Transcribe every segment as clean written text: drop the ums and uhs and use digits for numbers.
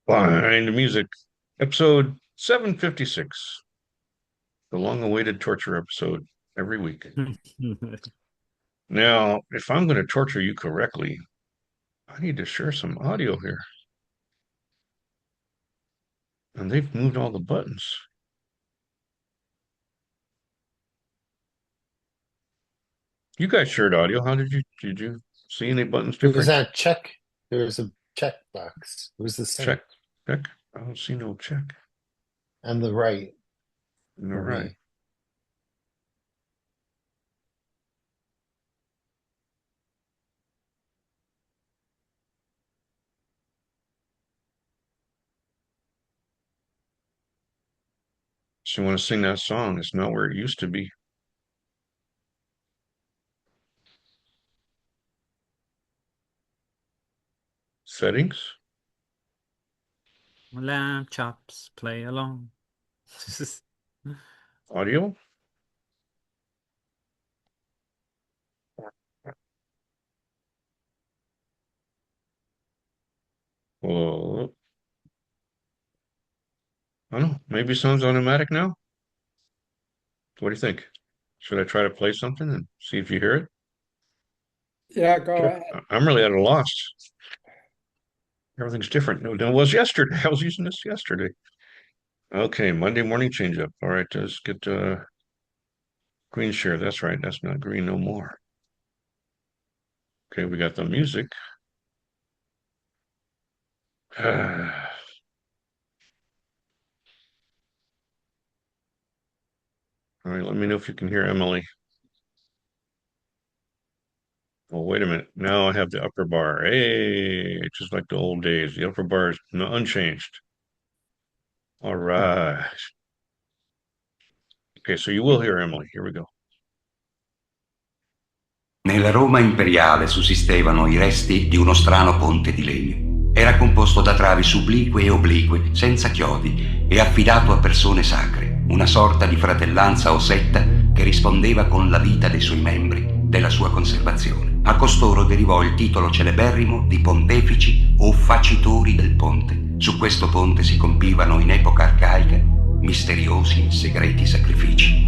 Behind the Music, episode 756, the long-awaited torture episode every week. Now, if I'm going to torture you correctly, I need to share some audio here. And they've moved all the buttons. You guys shared audio. How did you see any buttons It was different? that check. There was a check box. It was the same. Check, check. I don't see no check. On the right All for right. me. So you want to sing that song? It's not where it used to be. Settings, Lamb chops, play along. audio. Well, I don't know. Maybe sounds automatic now. What do you think? Should I try to play something and see if you hear it? Yeah, go Sure. ahead. I'm really at a loss. Everything's different than it was yesterday. I was using this yesterday. Okay, Monday morning change up. All right, let's get green share. That's right. That's not green no more. Okay, we got the music. All right, let me know if you can hear Emily. Oh, wait a minute. Now I have the upper bar. Hey, just like the old days. The upper bar is unchanged. All right. Okay, so you will hear Emily. Here we go. Nella Roma imperiale sussistevano i resti di uno strano ponte di legno. Era composto da travi sublique e oblique, senza chiodi, e affidato a persone sacre, una sorta di fratellanza o setta che rispondeva con la vita dei suoi membri, della sua conservazione. A costoro derivò il titolo celeberrimo di pontefici o facitori del ponte. Su questo ponte si compivano in epoca arcaica misteriosi e segreti sacrifici.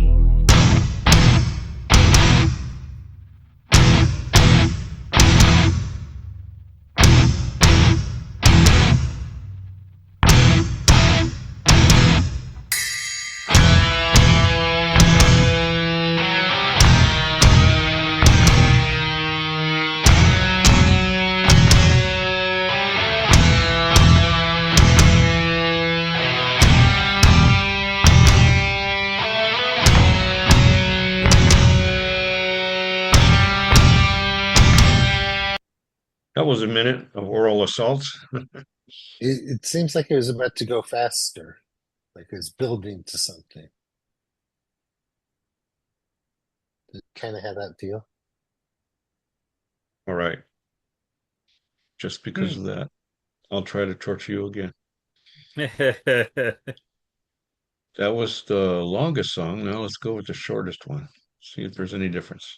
That was a minute of oral assaults. It seems like it was about to go faster, like it was building to something. It kind of had that feel. All right. Just because of that, I'll try to torture you again. That was the longest song. Now let's go with the shortest one. See if there's any difference.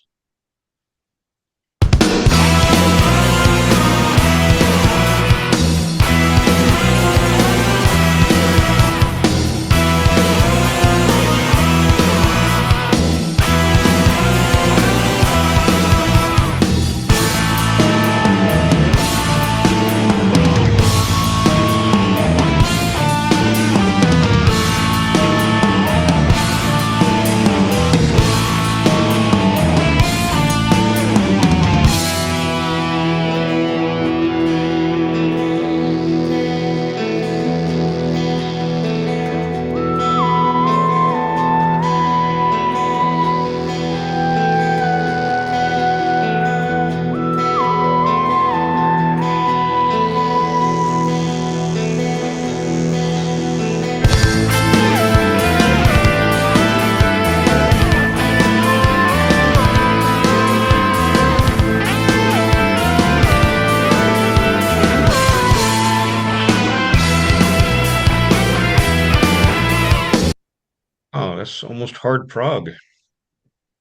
Oh, that's almost hard prog.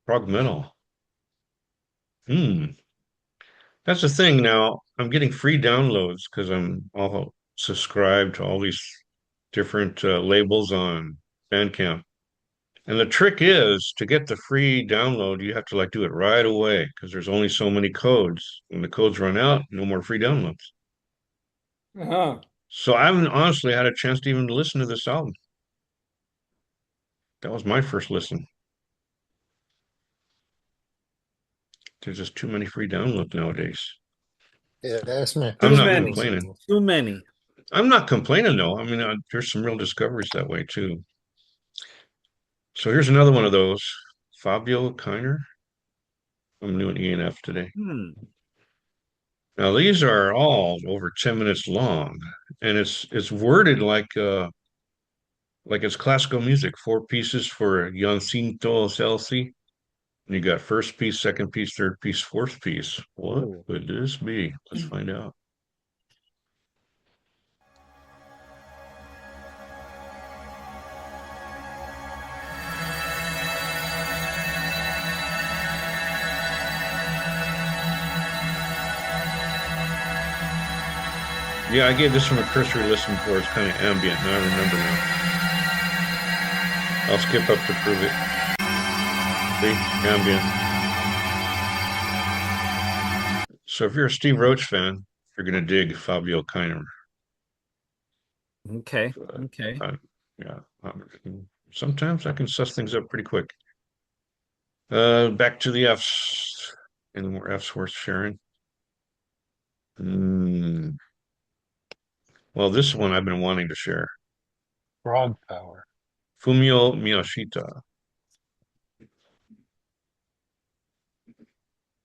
Prog metal. That's the thing now. I'm getting free downloads because I'm all subscribe to all these different labels on Bandcamp. And the trick is to get the free download, you have to like do it right away because there's only so many codes. When the codes run out, no more free downloads. Uh-huh. So I haven't honestly had a chance to even listen to this album. That was my first listen. There's just too many free downloads nowadays. Yeah, that's my. I'm not many. complaining. Too many. I'm not complaining though. I mean, there's some real discoveries that way too. So here's another one of those. FABIO KEINER. I'm doing E and F today. Now these are all over 10 minutes long, and it's worded like it's classical music. 4 pieces for Giacinto Celsi. And you got first piece, second piece, third piece, fourth piece. What would this be? Let's find out. Yeah, I gave this one a cursory listen before. It's kind of ambient, and I remember now. I'll skip up to prove it. See? Ambient. So if you're a Steve Roach fan, you're going to dig FABIO KEINER. Okay. Okay. Yeah. Sometimes I can suss things up pretty quick. Back to the Fs. Any more Fs worth sharing? Well, this one I've been wanting to share. Prog power. FUMIO MIYASHITA.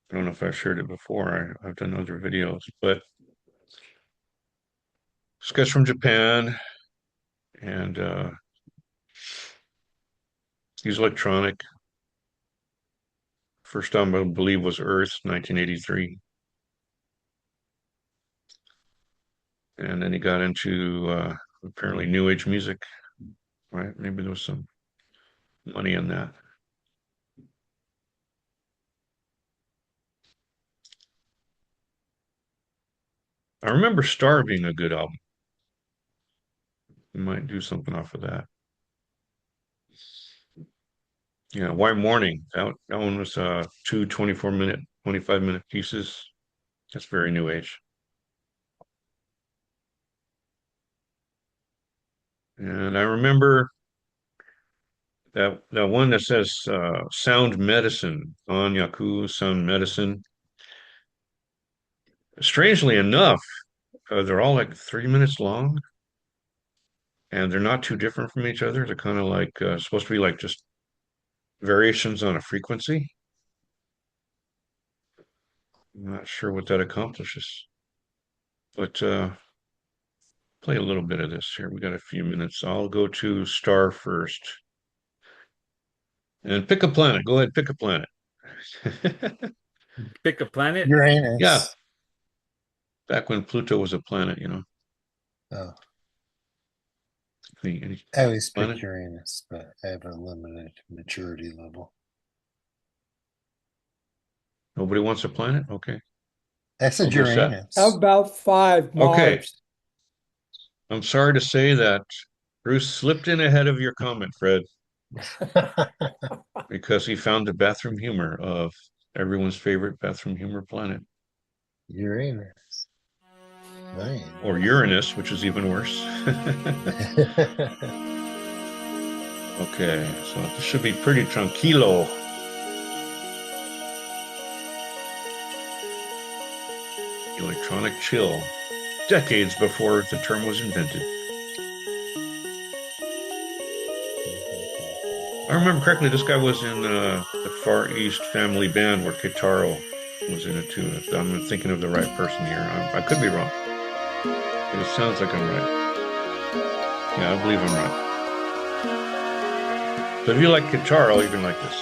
I don't know if I've shared it before. I've done other videos, but sketch from Japan, and he's electronic. First album I believe was Earth, 1983. And then he got into apparently New Age music, right? Maybe there was some money in that. I remember Star being a good album. We might do something off of that. Yeah, White Morning. That one was 2 24-minute, 25-minute pieces. That's very New Age. And I remember that one that says Sound Medicine, on Yaku Sound Medicine. Strangely enough, they're all like 3 minutes long, and they're not too different from each other. They're kind of like supposed to be like just variations on a frequency. I'm not sure what that accomplishes, but play a little bit of this here. We got a few minutes. I'll go to Star first. And pick a planet. Go ahead, pick a planet. Pick a planet. Uranus. Yeah. Back when Pluto was a planet, you know. Oh. Any I always planet? pick Uranus, but I have a limited maturity level. Nobody wants a planet? Okay. I said We'll go set. Uranus. How about 5 Mars? Okay. I'm sorry to say that Bruce slipped in ahead of your comment, Fred, because he found the bathroom humor of everyone's favorite bathroom humor planet. Uranus. Nice. Or Uranus, which is even worse. Okay, so this should be pretty tranquilo. Electronic chill. Decades before the term was invented. I remember correctly, this guy was in the Far East Family Band where Kitaro was in it too. If I'm thinking of the right person here. I could be wrong. But it sounds like I'm right. Yeah, I believe I'm right. So if you like Kitaro, you're going to like this.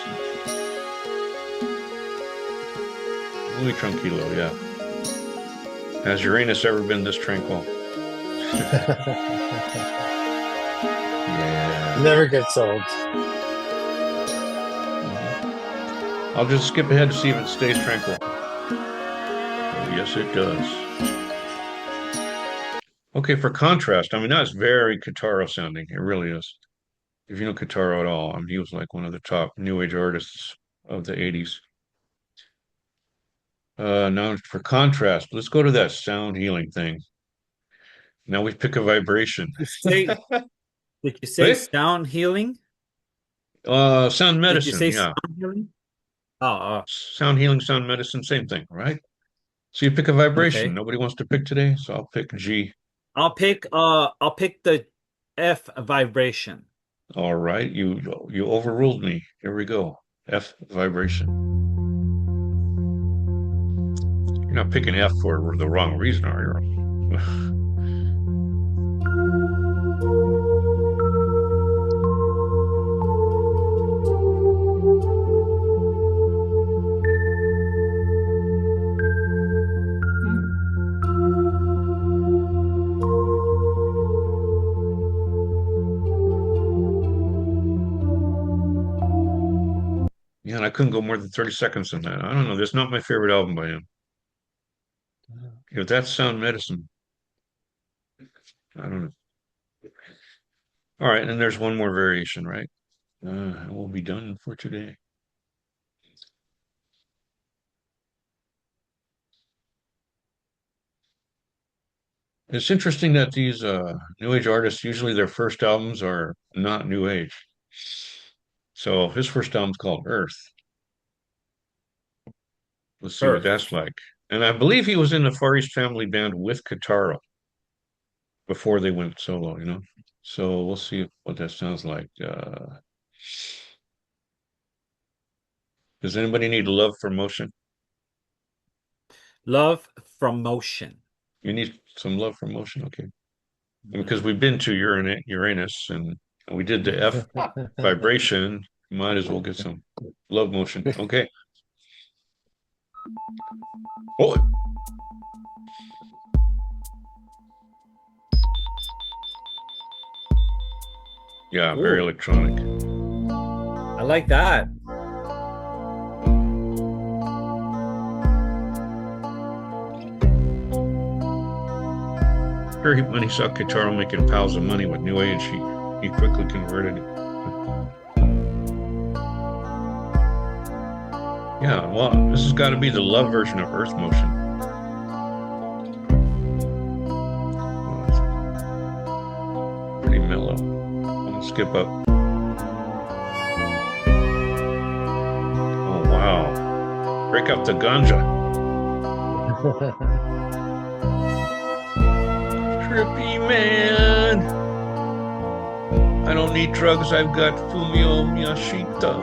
Muy tranquilo, yeah. Has Uranus ever been this tranquil? Yeah. Never gets old. I'll just skip ahead to see if it stays tranquil. Oh, yes, it does. Okay, for contrast, I mean, that's very Kitaro sounding. It really is. If you know Kitaro at all, I mean, he was like one of the top new age artists of the 80s. Now for contrast, let's go to that sound healing thing. Now we pick a vibration. Did you say Hey? sound healing? Sound Did you medicine, say yeah. sound healing? Oh, Sound healing, sound medicine, same thing, right? So you pick a vibration. okay. Nobody wants to pick today, so I'll pick G. I'll pick the F vibration. All right, you overruled me. Here we go. F vibration. You're not picking F for the wrong reason, are you? Yeah, and I couldn't go more than 30 seconds in that. I don't know. That's not my favorite album by him. If that's sound medicine, I don't know. All right, and there's one more variation, right? We'll be done for today. It's interesting that these new age artists, usually their first albums are not new age. So his first album's called Earth. Let's see what that's Earth. like. And I believe he was in the Far East Family Band with Kitaro before they went solo, you know? So we'll see what that sounds like. Does anybody need love for motion? Love from motion. You need some love for motion, okay? Because we've been to Uranus and we did the F vibration, might as well get some love motion. Okay. Oh, yeah, very Ooh, electronic. I like that. Sure, when he saw Kitaro making piles of money with New Age, he quickly converted. Yeah, well, this has got to be the love version of Earth Motion. Oh, it's pretty mellow. Let's skip up. Oh, wow. Break up the ganja. Trippy, man. I don't need drugs. I've got FUMIO MIYASHITA.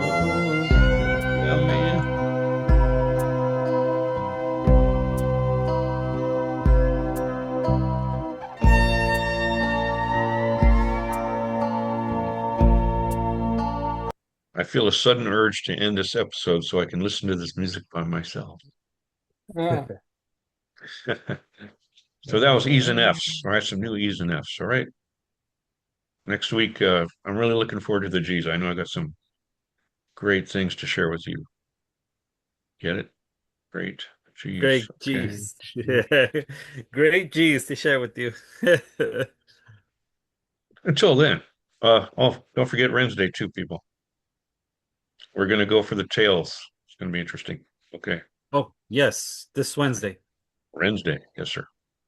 Yeah, man. I feel a sudden urge to end this episode so I can listen to this music by myself. Ah, So that was E's and F's. All right, some new E's and F's. All right. Next week, I'm really looking forward to the G's. I know I got some great things to share with you. Get it? Great G's. Great Okay. G's. Great G's to share with you. Until then, don't forget Wednesday too, people. We're gonna go for the tails. It's gonna be interesting. Okay. Oh, yes, this Wednesday. Wednesday. Yes, sir.